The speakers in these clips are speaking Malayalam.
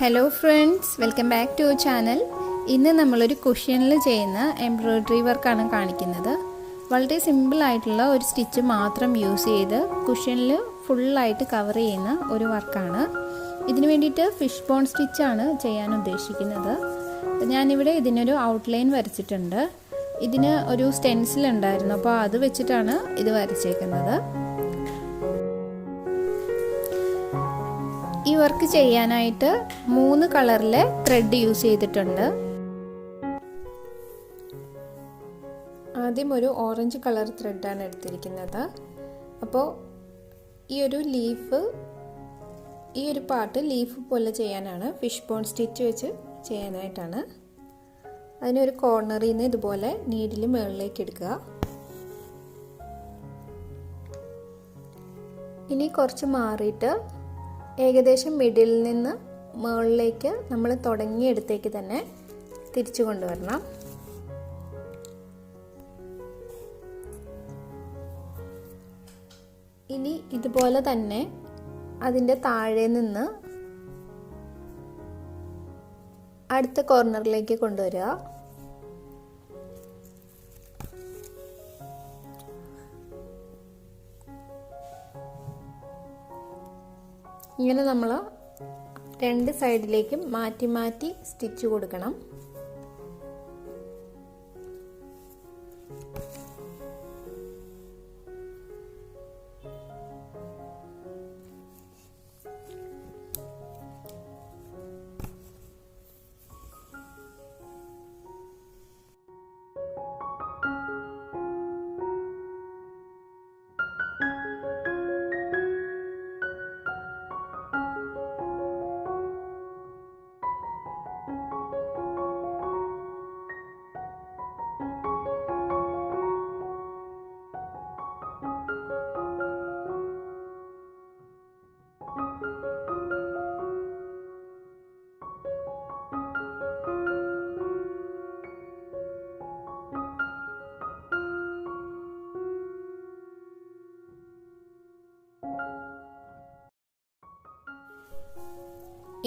Hello friends, welcome back to channel. ഇന്ന് നമ്മളൊരു കുഷ്യനിൽ ചെയ്യുന്ന എംബ്രോയ്ഡറി വർക്കാണ് കാണിക്കുന്നത്. വളരെ സിമ്പിളായിട്ടുള്ള ഒരു സ്റ്റിച്ച് മാത്രം യൂസ് ചെയ്ത് കുഷ്യനിൽ ഫുള്ളായിട്ട് കവർ ചെയ്യുന്ന ഒരു വർക്കാണ്. ഇതിന് വേണ്ടിയിട്ട് ഫിഷ് ബോൺ സ്റ്റിച്ചാണ് ചെയ്യാൻ ഉദ്ദേശിക്കുന്നത്. ഞാനിവിടെ ഇതിനൊരു ഔട്ട്ലൈൻ വരച്ചിട്ടുണ്ട്. ഇതിന് ഒരു സ്റ്റെൻസിൽ ഉണ്ടായിരുന്നു, അപ്പോൾ അത് വെച്ചിട്ടാണ് ഇത് വരച്ചേക്കുന്നത്. ഈ വർക്ക് ചെയ്യാനായിട്ട് 3 കളറിലെ ത്രെഡ് യൂസ് ചെയ്തിട്ടുണ്ട്. ആദ്യം ഒരു ഓറഞ്ച് കളർ ത്രെഡാണ് എടുത്തിരിക്കുന്നത്. അപ്പോൾ ഈ ഒരു പാർട്ട് ലീഫ് പോലെ ചെയ്യാനാണ്, ഫിഷ് ബോൺ സ്റ്റിച്ച് വെച്ച് ചെയ്യാനായിട്ടാണ്. അതിനൊരു കോർണറിൽ നിന്ന് ഇതുപോലെ നീഡിൽ മുകളിലേക്ക് എടുക്കുക. ഇനി കുറച്ച് മാറിയിട്ട് ഏകദേശം മിഡിലിൽ നിന്ന് മുകളിലേക്ക് നമ്മൾ തുടങ്ങിയെടുത്തേക്ക് തന്നെ തിരിച്ചു കൊണ്ടുവരണം. ഇനി ഇതുപോലെ തന്നെ അതിൻ്റെ താഴെ നിന്ന് അടുത്ത കോർണറിലേക്ക് കൊണ്ടുവരിക. ഇങ്ങനെ നമ്മൾ 2 സൈഡിലേക്കും മാറ്റി മാറ്റി സ്റ്റിച്ച് കൊടുക്കണം.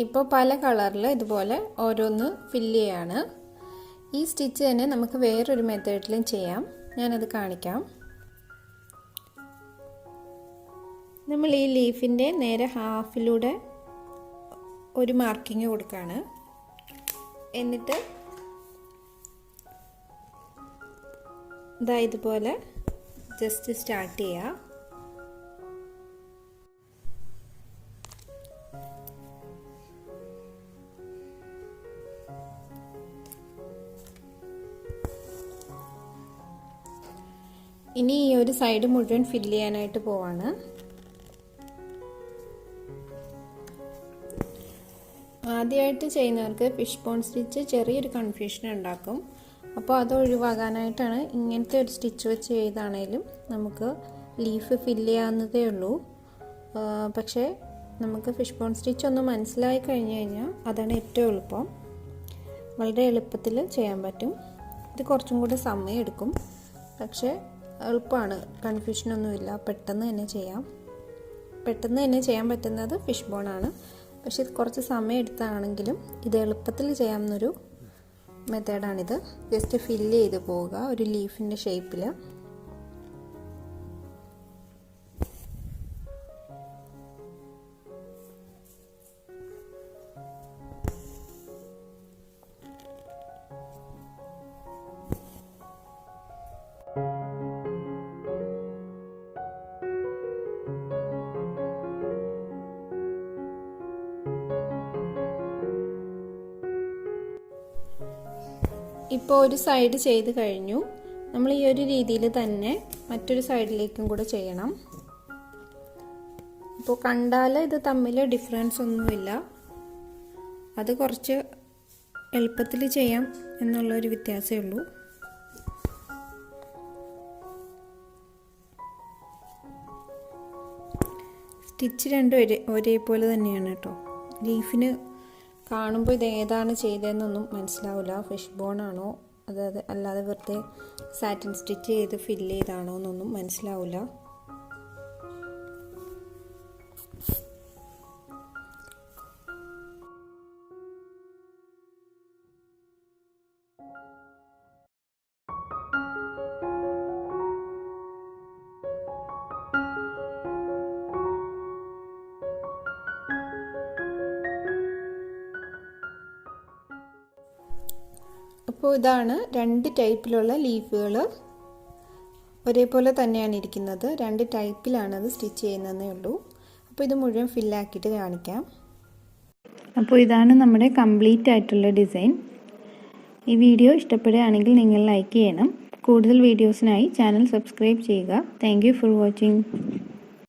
ഇപ്പോൾ പല കളറിൽ ഇതുപോലെ ഓരോന്ന് ഫില്ല് ചെയ്യാണ്. ഈ സ്റ്റിച്ച് തന്നെ നമുക്ക് വേറൊരു മെത്തേഡിലും ചെയ്യാം, ഞാനത് കാണിക്കാം. നമ്മൾ ഈ ലീഫിൻ്റെ നേരെ ഹാഫിലൂടെ ഒരു മാർക്കിങ് കൊടുക്കുകയാണ്. എന്നിട്ട് ഇതുപോലെ ജസ്റ്റ് സ്റ്റാർട്ട് ചെയ്യുക. ഇനി ഈ ഒരു സൈഡ് മുഴുവൻ ഫില്ല് ചെയ്യാനായിട്ട് പോവാണ്. ആദ്യമായിട്ട് ചെയ്യുന്നവർക്ക് ഫിഷ് ബോൺ സ്റ്റിച്ച് ചെറിയൊരു കൺഫ്യൂഷൻ ഉണ്ടാക്കും. അപ്പോൾ അത് ഒഴിവാകാനായിട്ടാണ് ഇങ്ങനത്തെ ഒരു സ്റ്റിച്ച് വെച്ച് ചെയ്താണേലും നമുക്ക് ലീഫ് ഫില്ല് ചെയ്യാവുന്നതേ ഉള്ളൂ. പക്ഷേ നമുക്ക് ഫിഷ് ബോൺ സ്റ്റിച്ച് ഒന്ന് മനസ്സിലായി കഴിഞ്ഞ് കഴിഞ്ഞാൽ അതാണ് ഏറ്റവും എളുപ്പം. വളരെ എളുപ്പത്തിൽ ചെയ്യാൻ പറ്റും. ഇത് കുറച്ചും കൂടി സമയം എടുക്കും, പക്ഷേ എളുപ്പമാണ്, കൺഫ്യൂഷനൊന്നുമില്ല, പെട്ടെന്ന് തന്നെ ചെയ്യാൻ പറ്റുന്നത് ഫിഷ് ബോണാണ്. പക്ഷെ ഇത് കുറച്ച് സമയം എടുത്താണെങ്കിലും ഇത് എളുപ്പത്തിൽ ചെയ്യാവുന്നൊരു മെത്തേഡാണിത്. ജസ്റ്റ് ഫില്ല് ചെയ്ത് പോവുക ഒരു ലീഫിൻ്റെ ഷേപ്പിൽ. ഇപ്പോൾ ഒരു സൈഡ് ചെയ്ത് കഴിഞ്ഞു. നമ്മൾ ഈ ഒരു രീതിയിൽ തന്നെ മറ്റൊരു സൈഡിലേക്കും കൂടെ ചെയ്യണം. അപ്പോൾ കണ്ടാൽ ഇത് തമ്മിൽ ഡിഫറൻസ് ഒന്നുമില്ല, അത് കുറച്ച് എളുപ്പത്തിൽ ചെയ്യാം എന്നുള്ളൊരു വ്യത്യാസമേ ഉള്ളൂ. സ്റ്റിച്ച് രണ്ടും ഒരേപോലെ തന്നെയാണ് കേട്ടോ. ലീഫിന് കാണുമ്പോൾ ഇത് ഏതാണ് ചെയ്തതെന്നൊന്നും മനസ്സിലാവില്ല. ഫിഷ് ബോൺ ആണോ അല്ലാതെ വെറുതെ സാറ്റിൻ സ്റ്റിച്ച് ചെയ്ത് ഫില്ല് ചെയ്താണോ എന്നൊന്നും മനസ്സിലാവില്ല. അപ്പോൾ ഇതാണ് 2 ടൈപ്പിലുള്ള ലീഫുകൾ. ഒരേപോലെ തന്നെയാണ് ഇരിക്കുന്നത്, 2 ടൈപ്പിലാണ് അത് സ്റ്റിച്ച് ചെയ്യുന്നതേ ഉള്ളൂ. അപ്പോൾ ഇത് മുഴുവൻ ഫില്ലാക്കിയിട്ട് കാണിക്കാം. അപ്പോൾ ഇതാണ് നമ്മുടെ കംപ്ലീറ്റ് ആയിട്ടുള്ള ഡിസൈൻ. ഈ വീഡിയോ ഇഷ്ടപ്പെടുകയാണെങ്കിൽ നിങ്ങൾ ലൈക്ക് ചെയ്യണം. കൂടുതൽ വീഡിയോസിനായി ചാനൽ സബ്സ്ക്രൈബ് ചെയ്യുക. Thank you for watching.